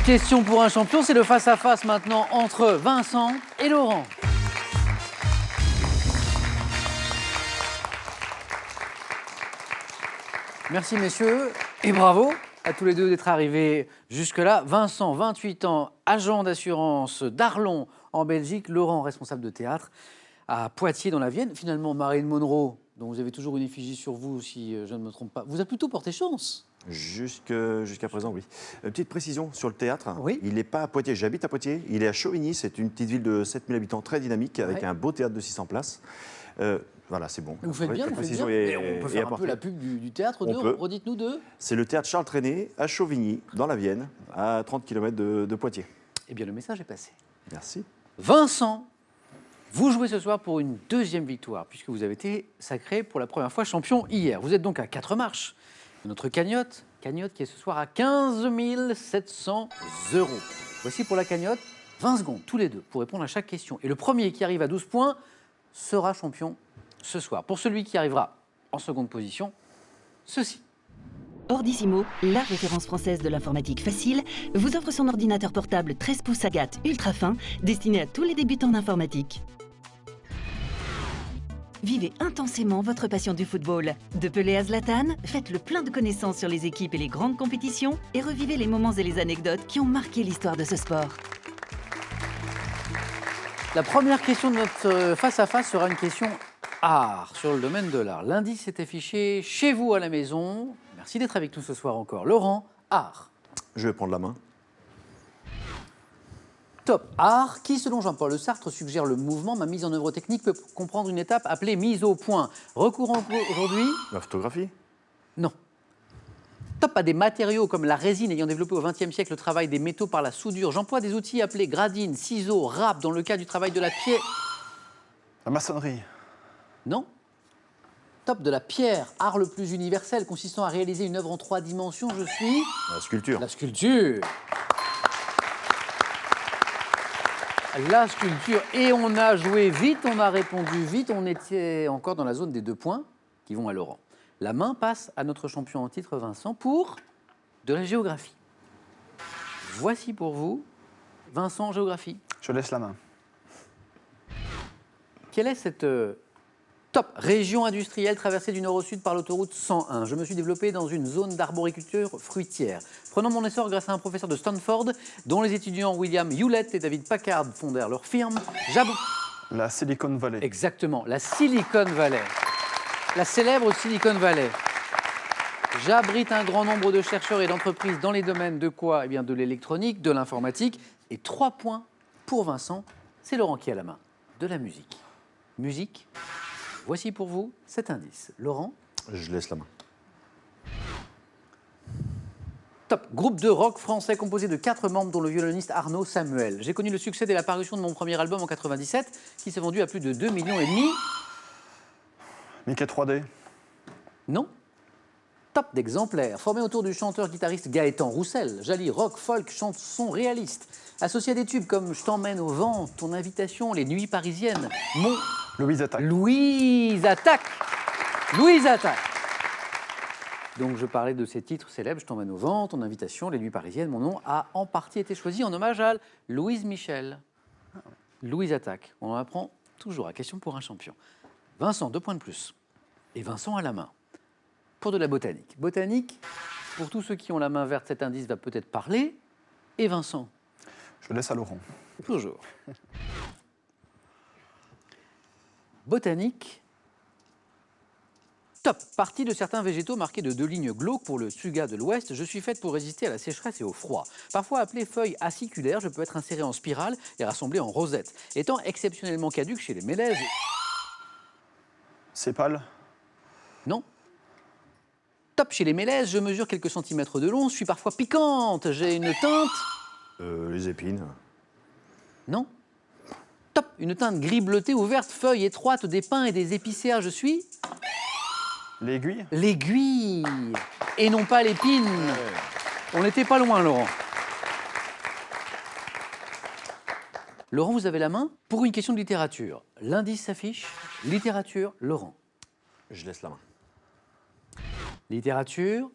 Question pour un champion, c'est le face-à-face maintenant entre Vincent et Laurent. Merci messieurs et bravo à tous les deux d'être arrivés jusque-là. Vincent, 28 ans, agent d'assurance d'Arlon en Belgique. Laurent, responsable de théâtre à Poitiers dans la Vienne. Finalement, Marilyn Monroe, dont vous avez toujours une effigie sur vous si je ne me trompe pas, vous a plutôt porté chance. Jusqu'à présent, oui. Petite précision sur le théâtre. Oui. Il n'est pas à Poitiers. J'habite à Poitiers. Il est à Chauvigny. C'est une petite ville de 7000 habitants, très dynamique, avec un beau théâtre de 600 places. Voilà, c'est bon. Vous faites bien, vous faites bien. Et on peut faire un peu la pub du théâtre. Redites-nous deux. C'est le théâtre Charles Trenet à Chauvigny, dans la Vienne, à 30 km de Poitiers. Eh bien, le message est passé. Merci. Vincent, vous jouez ce soir pour une deuxième victoire, puisque vous avez été sacré pour la première fois champion hier. Vous êtes donc à 4 marches. Notre cagnotte qui est ce soir à 15 700 €. Voici pour la cagnotte 20 secondes, tous les deux, pour répondre à chaque question. Et le premier qui arrive à 12 points sera champion ce soir. Pour celui qui arrivera en seconde position, ceci. Ordissimo, la référence française de l'informatique facile, vous offre son ordinateur portable 13 pouces Agathe ultra fin, destiné à tous les débutants d'informatique. Vivez intensément votre passion du football. De Pelé à Zlatan, faites le plein de connaissances sur les équipes et les grandes compétitions et revivez les moments et les anecdotes qui ont marqué l'histoire de ce sport. La première question de notre face-à-face sera une question art, sur le domaine de l'art. L'indice est affiché chez vous à la maison. Merci d'être avec nous ce soir encore. Laurent, art. Je vais prendre la main. Top. Art, qui selon Jean-Paul Sartre suggère le mouvement, ma mise en œuvre technique peut comprendre une étape appelée mise au point. Recourant aujourd'hui... La photographie? Non. Top à des matériaux comme la résine ayant développé au XXe siècle le travail des métaux par la soudure. J'emploie des outils appelés gradines, ciseaux, râpes dans le cas du travail de la pierre. La maçonnerie. Non. Top de la pierre, art le plus universel consistant à réaliser une œuvre en 3 dimensions. Je suis... La sculpture. La sculpture. La sculpture. Et on a joué vite, on a répondu vite. On était encore dans la zone des 2 points qui vont à Laurent. La main passe à notre champion en titre, Vincent, pour de la géographie. Voici pour vous, Vincent, géographie. Je laisse la main. Quelle est cette top région industrielle traversée du nord au sud par l'autoroute 101? Je me suis développé dans une zone d'arboriculture fruitière. Prenant mon essor grâce à un professeur de Stanford, dont les étudiants William Hewlett et David Packard fondèrent leur firme, La Silicon Valley. Exactement, la Silicon Valley. La célèbre Silicon Valley. J'abrite un grand nombre de chercheurs et d'entreprises dans les domaines de quoi? Eh bien, de l'électronique, de l'informatique. Et 3 points pour Vincent. C'est Laurent qui a la main. De la musique. Musique. Voici pour vous cet indice. Laurent? Je laisse la main. Top. Groupe de rock français composé de 4 membres, dont le violoniste Arnaud Samuel. J'ai connu le succès dès la parution de mon premier album en 97, qui s'est vendu à plus de 2,5 millions. Mickey 3D. Non. Top d'exemplaires. Formé autour du chanteur-guitariste Gaëtan Roussel. Jali rock, folk, chanson réaliste. Associé à des tubes comme Je t'emmène au vent, Ton invitation, Les nuits parisiennes, Louise Attaque. Louise Attaque. Louise Attaque. Donc je parlais de ces titres célèbres, Je t'emmène au vent, Ton invitation, Les nuits parisiennes. Mon nom a en partie été choisi en hommage à Louise Michel. Louise Attaque. On en apprend toujours à question pour un champion. Vincent, 2 points de plus. Et Vincent à la main. Pour de la botanique. Botanique, pour tous ceux qui ont la main verte, cet indice va peut-être parler. Et Vincent? Je laisse à Laurent. Toujours. Botanique. Top. Partie de certains végétaux marqués de 2 lignes glauques pour le tsuga de l'Ouest. Je suis faite pour résister à la sécheresse et au froid. Parfois appelée feuille aciculaire, je peux être insérée en spirale et rassemblée en rosette. Étant exceptionnellement caduque chez les mélèzes. Sépale. Non. Top. Chez les mélèzes, je mesure quelques centimètres de long. Je suis parfois piquante. J'ai une teinte. Les épines. Non. Top. Une teinte gris bleuté ou verte, feuilles étroites, des pins et des épicéas. Je suis... L'aiguille. L'aiguille. Et non pas l'épine. Ouais. On n'était pas loin, Laurent. Laurent, vous avez la main pour une question de littérature. L'indice s'affiche. Littérature, Laurent. Je laisse la main. Littérature.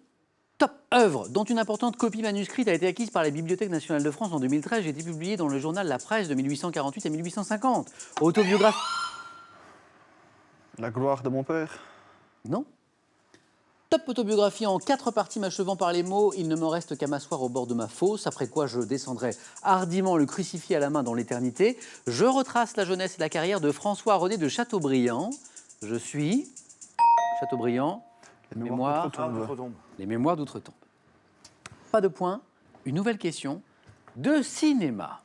Top œuvre dont une importante copie manuscrite a été acquise par la Bibliothèque nationale de France en 2013 et a été publiée dans le journal La Presse de 1848 à 1850. Autobiographie. La gloire de mon père. Non. Top autobiographie en 4 parties m'achevant par les mots « Il ne me reste qu'à m'asseoir au bord de ma fosse », après quoi je descendrai hardiment le crucifié à la main dans l'éternité. Je retrace la jeunesse et la carrière de François-René de Chateaubriand. Je suis Chateaubriand, Les mémoires, d'outre-tombe. les mémoires d'outre-tombe. Pas de point. Une nouvelle question de cinéma.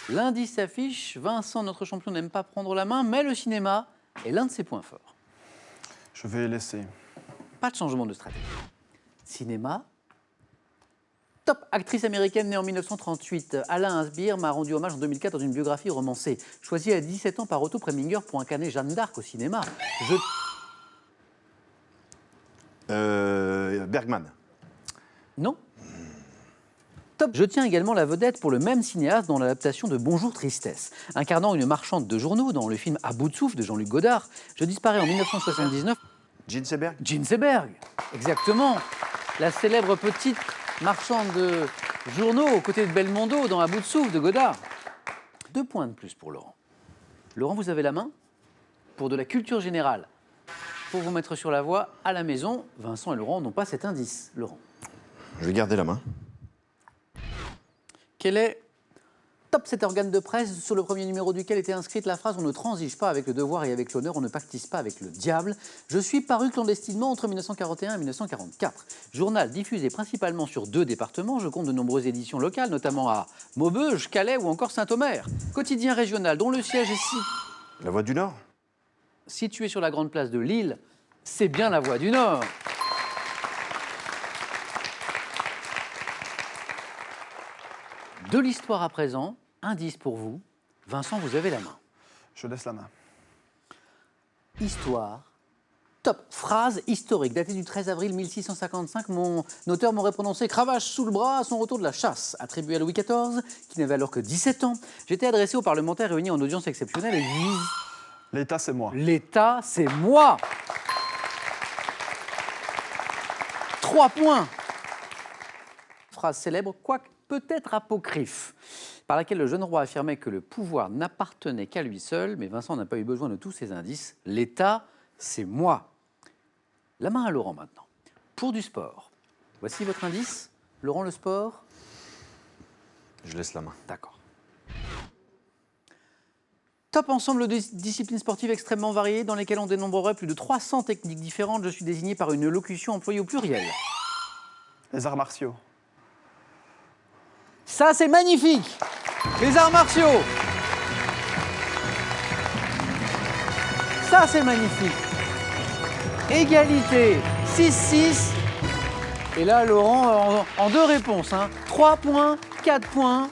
L'indice s'affiche. Vincent, notre champion, n'aime pas prendre la main, mais le cinéma est l'un de ses points forts. Je vais laisser. Pas de changement de stratégie. Cinéma. Top actrice américaine née en 1938, Alain Asbir m'a rendu hommage en 2004 dans une biographie romancée. Choisie à 17 ans par Otto Preminger pour incarner Jeanne d'Arc au cinéma. Bergman. Non. Top. Je tiens également la vedette pour le même cinéaste dans l'adaptation de Bonjour Tristesse. Incarnant une marchande de journaux dans le film À bout de souffle de Jean-Luc Godard, je disparais en 1979. Gene Seberg. Gene Seberg, exactement. La célèbre petite marchande de journaux aux côtés de Belmondo dans À bout de souffle de Godard. 2 points de plus pour Laurent. Laurent, vous avez la main pour de la culture générale. Pour vous mettre sur la voie à la maison, Vincent et Laurent n'ont pas cet indice. Laurent. Je vais garder la main. Quel est Top cet organe de presse sur le premier numéro duquel était inscrite la phrase « On ne transige pas avec le devoir et avec l'honneur, on ne pactise pas avec le diable ». Je suis paru clandestinement entre 1941 et 1944. Journal diffusé principalement sur 2 départements, je compte de nombreuses éditions locales, notamment à Maubeuge, Calais ou encore Saint-Omer. Quotidien régional dont le siège est La Voix du Nord. situé sur la grande place de Lille, c'est bien la Voix du Nord. De l'histoire à présent, indice pour vous. Vincent, vous avez la main. Je laisse la main. Histoire. Top. Phrase historique datée du 13 avril 1655. Mon auteur m'aurait prononcé cravache sous le bras à son retour de la chasse. Attribué à Louis XIV, qui n'avait alors que 17 ans. J'étais adressé aux parlementaires réunis en audience exceptionnelle et vise. L'État, c'est moi. L'État, c'est moi. 3 points. Phrase célèbre, quoique peut-être apocryphe, par laquelle le jeune roi affirmait que le pouvoir n'appartenait qu'à lui seul, mais Vincent n'a pas eu besoin de tous ces indices. L'État, c'est moi. La main à Laurent maintenant. Pour du sport. Voici votre indice. Laurent, le sport. Je laisse la main. D'accord. Top ensemble de disciplines sportives extrêmement variées dans lesquelles on dénombrerait plus de 300 techniques différentes. Je suis désigné par une locution employée au pluriel. Les arts martiaux. Ça, c'est magnifique. Les arts martiaux. Ça, c'est magnifique. Égalité. 6-6. Et là, Laurent, en 2 réponses. 3 points, 4 points.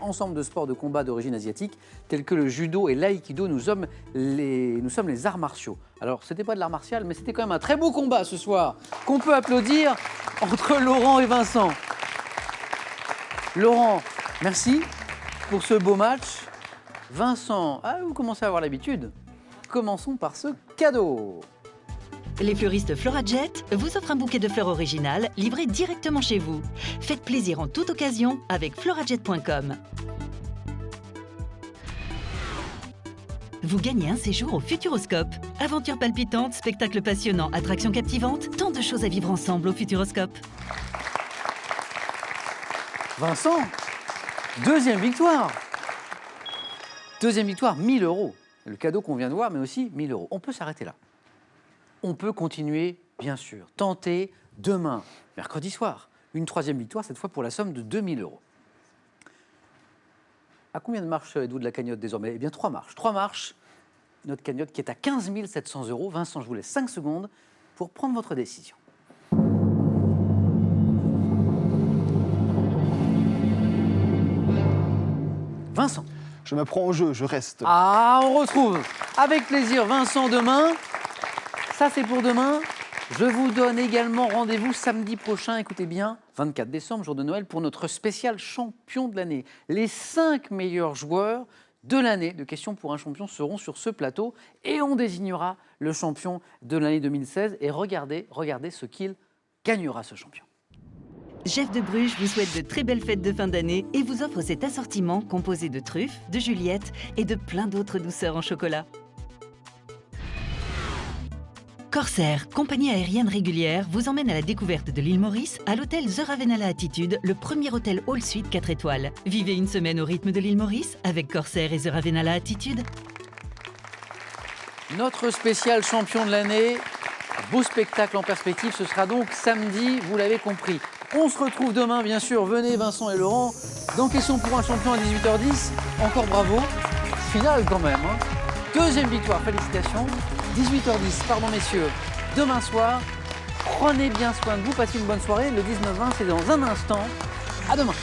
Ensemble de sports de combat d'origine asiatique, tels que le judo et l'aïkido, nous sommes les arts martiaux. Alors, c'était pas de l'art martial, mais c'était quand même un très beau combat ce soir, qu'on peut applaudir entre Laurent et Vincent. Laurent, merci pour ce beau match. Vincent, vous commencez à avoir l'habitude. Commençons par ce cadeau. Les fleuristes Florajet vous offrent un bouquet de fleurs originales livré directement chez vous. Faites plaisir en toute occasion avec florajet.com. Vous gagnez un séjour au Futuroscope. Aventure palpitante, spectacle passionnant, attraction captivante, tant de choses à vivre ensemble au Futuroscope. Vincent, deuxième victoire. Deuxième victoire, 1 000 €. Le cadeau qu'on vient de voir, mais aussi 1 000 €. On peut s'arrêter là. On peut continuer, bien sûr, tenter demain, mercredi soir, une 3e victoire, cette fois pour la somme de 2 000 €. À combien de marches êtes-vous de la cagnotte désormais? Eh bien, 3 marches. 3 marches, notre cagnotte qui est à 15 700 €. Vincent, je vous laisse 5 secondes pour prendre votre décision. Vincent. Je me prends au jeu, je reste. Ah, on retrouve avec plaisir Vincent demain. Ça, c'est pour demain. Je vous donne également rendez-vous samedi prochain, écoutez bien, 24 décembre, jour de Noël, pour notre spécial champion de l'année. Les 5 meilleurs joueurs de l'année de Questions pour un champion seront sur ce plateau et on désignera le champion de l'année 2016. Et regardez ce qu'il gagnera ce champion. Jeff de Bruges vous souhaite de très belles fêtes de fin d'année et vous offre cet assortiment composé de truffes, de Juliette et de plein d'autres douceurs en chocolat. Corsair, compagnie aérienne régulière, vous emmène à la découverte de l'île Maurice à l'hôtel The Ravenna Attitude, le premier hôtel all suite 4 étoiles. Vivez une semaine au rythme de l'île Maurice avec Corsair et The Ravenna Attitude. Notre spécial champion de l'année, beau spectacle en perspective, ce sera donc samedi, vous l'avez compris. On se retrouve demain, bien sûr, venez Vincent et Laurent, dans Question pour un champion à 18h10. Encore bravo, finale quand même. Hein. Deuxième victoire, félicitations. 18h10, pardon messieurs, demain soir. Prenez bien soin de vous, passez une bonne soirée. Le 19-20, c'est dans un instant. À demain.